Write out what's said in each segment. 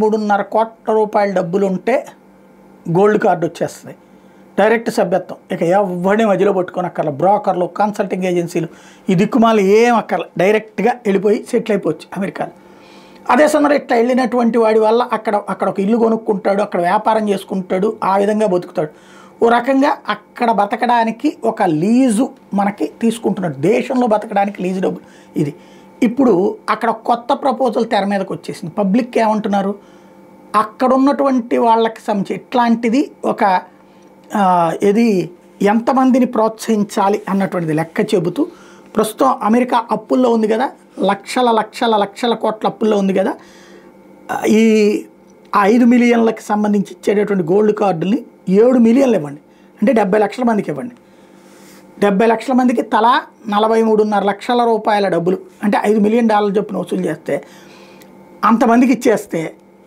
3.5 కోట్ల రూపాయల డబ్బులు ఉంటే గోల్డ్ కార్డు వచ్చేస్తుంది. డైరెక్ట్ సభ్యత్వం. ఇక ఎవరిని మధ్యలో పట్టుకోనక్కర్ల. బ్రోకర్లు, కన్సల్టింగ్ ఏజెన్సీలు ఈ దిక్కుమాలు ఏం అక్కర్ల. డైరెక్ట్గా వెళ్ళిపోయి సెటిల్ అయిపోవచ్చు అమెరికాలో. అదే సమయంలో ఇట్లా వెళ్ళినటువంటి వాడి వల్ల అక్కడ ఒక ఇల్లు కొనుక్కుంటాడు, అక్కడ వ్యాపారం చేసుకుంటాడు, ఆ విధంగా బతుకుతాడు. ఓ రకంగా అక్కడ బతకడానికి ఒక లీజు మనకి తీసుకుంటున్నాడు. దేశంలో బతకడానికి లీజు డబ్బులు ఇది. ఇప్పుడు అక్కడ కొత్త ప్రపోజల్ తెర మీదకి వచ్చేసింది. పబ్లిక్ ఏమంటున్నారు, అక్కడ ఉన్నటువంటి వాళ్ళకి సంబంధించి ఇట్లాంటిది ఒక ఇది ఎంతమందిని ప్రోత్సహించాలి అన్నటువంటిది లెక్క చెబుతూ ప్రస్తుతం అమెరికా అప్పుల్లో ఉంది కదా, లక్షల కోట్ల అప్పుల్లో ఉంది కదా. ఈ 5 మిలియన్లకి సంబంధించి ఇచ్చేటటువంటి గోల్డ్ కార్డుల్ని 7 మిలియన్లు ఇవ్వండి, అంటే 70 లక్షల మందికి ఇవ్వండి. 70 లక్షల మందికి తలా 43.5 లక్షల రూపాయల డబ్బులు, అంటే $5 మిలియన్ చొప్పున వసూలు చేస్తే అంతమందికి ఇచ్చేస్తే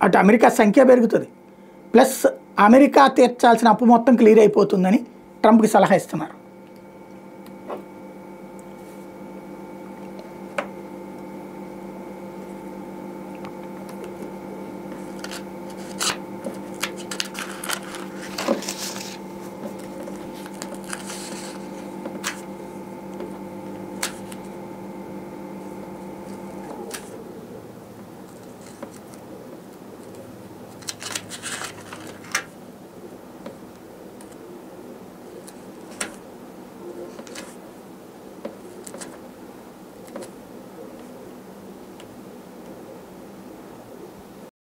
అటు అమెరికా సంఖ్య పెరుగుతుంది, ప్లస్ అమెరికా తీర్చాల్సిన అప్పు మొత్తం క్లియర్ అయిపోతుందని ట్రంప్కి సలహా ఇస్తున్నారు.